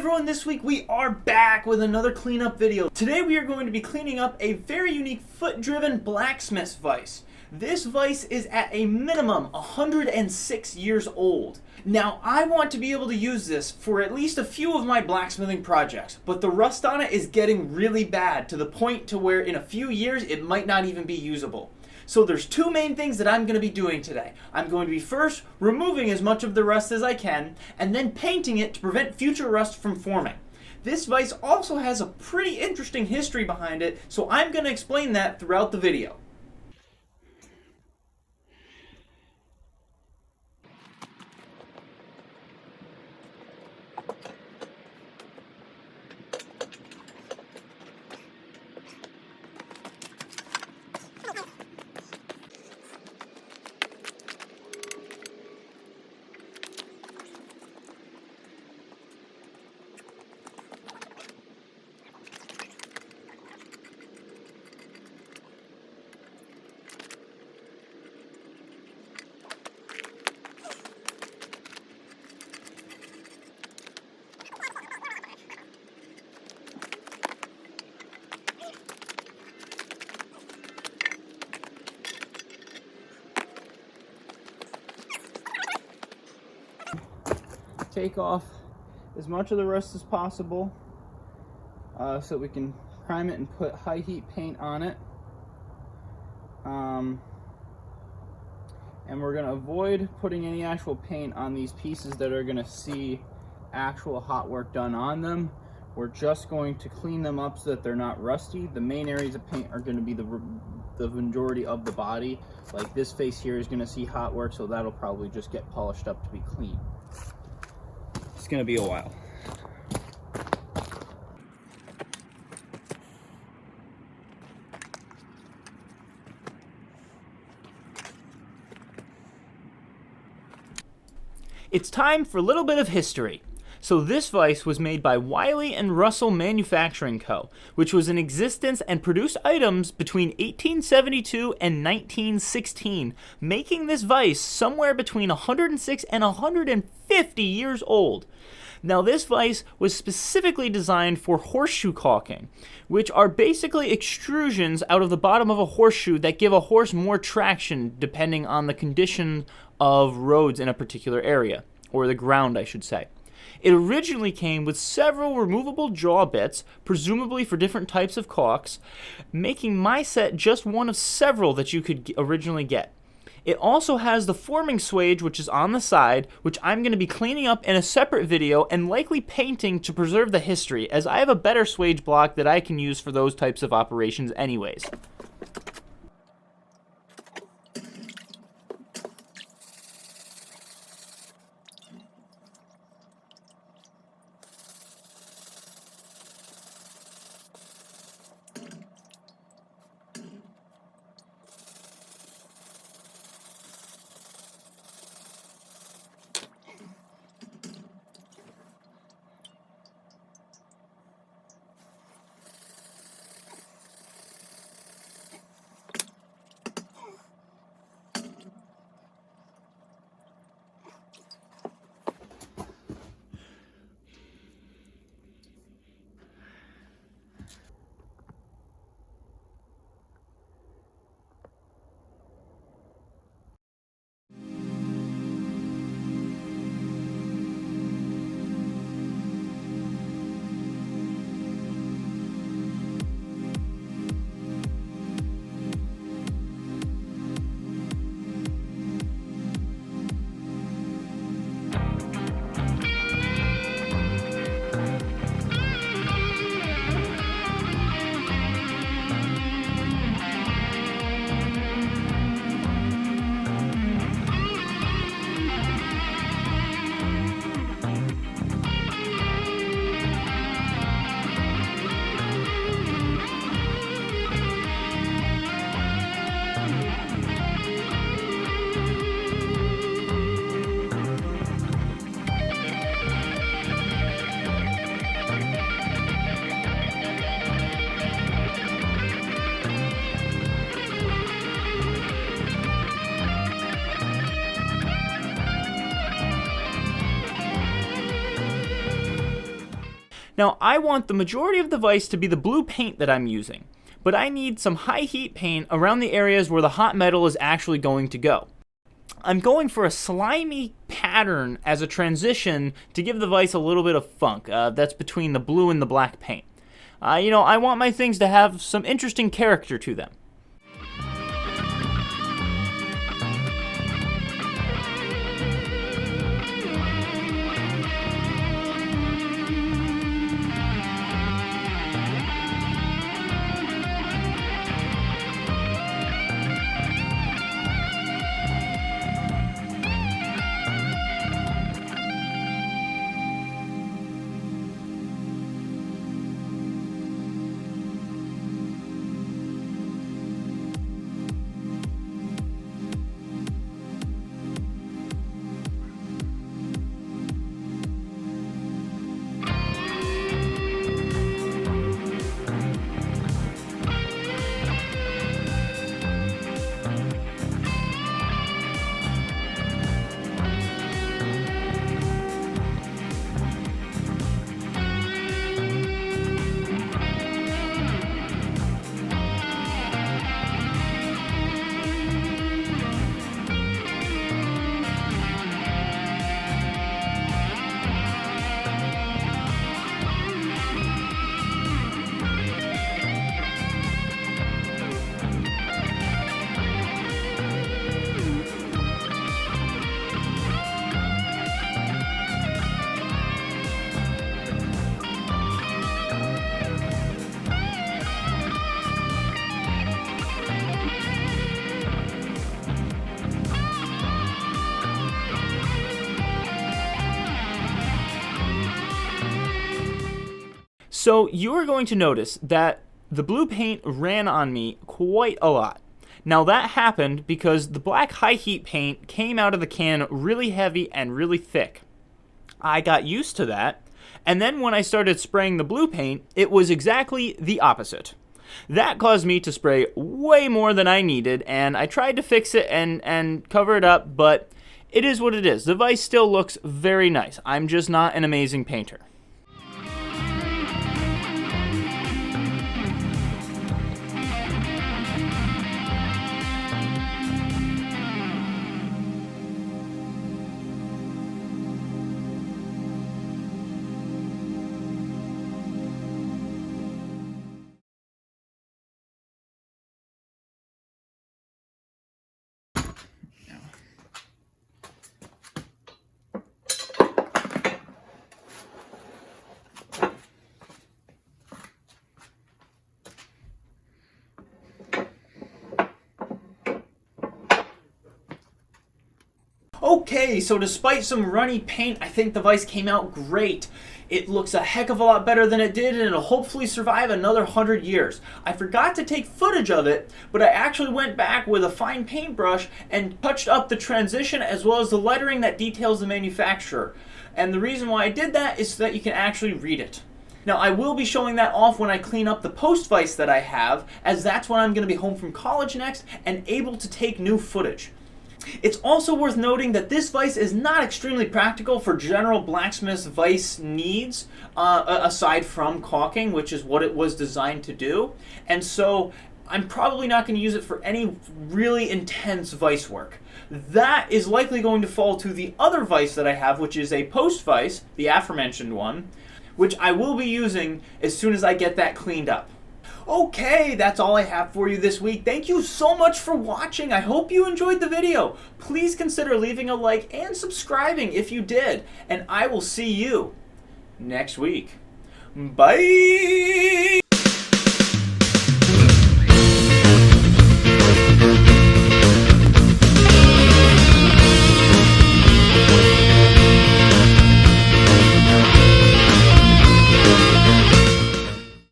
everyone, this week we are back with another cleanup video. Today we are going to be cleaning up a very unique foot-driven blacksmith vise. This vise is at a minimum 106 years old. Now I want to be able to use this for at least a few of my blacksmithing projects, but the rust on it is getting really bad to the point to where in a few years it might not even be usable. So there's two main things that I'm going to be doing today. I'm going to be first removing as much of the rust as I can, and then painting it to prevent future rust from forming. This vise also has a pretty interesting history behind it, so I'm going to explain that throughout the video. Take off as much of the rust as possible so we can prime it and put high heat paint on it. And we're going to avoid putting any actual paint on these pieces that are going to see actual hot work done on them. We're just going to clean them up so that they're not rusty. The main areas of paint are going to be the majority of the body. Like this face here is going to see hot work, so that'll probably just get polished up to be clean. It's going to be a while. It's time for a little bit of history. So this vise was made by Wiley and Russell Manufacturing Co., which was in existence and produced items between 1872 and 1916, making this vise somewhere between 106 and 150 years old. Now this vise was specifically designed for horseshoe caulking, which are basically extrusions out of the bottom of a horseshoe that give a horse more traction depending on the condition of roads in a particular area, or the ground I should say. It originally came with several removable jaw bits, presumably for different types of caulks, making my set just one of several that you could originally get. It also has the forming swage, which is on the side, which I'm going to be cleaning up in a separate video and likely painting to preserve the history, as I have a better swage block that I can use for those types of operations anyways. Now I want the majority of the vise to be the blue paint that I'm using, but I need some high heat paint around the areas where the hot metal is actually going to go. I'm going for a slimy pattern as a transition to give the vise a little bit of funk. That's between the blue and the black paint. I want my things to have some interesting character to them. So you are going to notice that the blue paint ran on me quite a lot. Now that happened because the black high heat paint came out of the can really heavy and really thick. I got used to that, and then when I started spraying the blue paint, it was exactly the opposite. That caused me to spray way more than I needed, and I tried to fix it and cover it up, but it is what it is. The vise still looks very nice. I'm just not an amazing painter. Okay, so despite some runny paint, I think the vise came out great. It looks a heck of a lot better than it did, and it'll hopefully survive another 100 years. I forgot to take footage of it, but I actually went back with a fine paintbrush and touched up the transition as well as the lettering that details the manufacturer. And the reason why I did that is so that you can actually read it. Now, I will be showing that off when I clean up the post vise that I have, as that's when I'm going to be home from college next and able to take new footage. It's also worth noting that this vise is not extremely practical for general blacksmith's vise needs, aside from caulking, which is what it was designed to do. And so I'm probably not going to use it for any really intense vise work. That is likely going to fall to the other vise that I have, which is a post vise, the aforementioned one, which I will be using as soon as I get that cleaned up. Okay, that's all I have for you this week. Thank you so much for watching. I hope you enjoyed the video. Please consider leaving a like and subscribing if you did. And I will see you next week. Bye!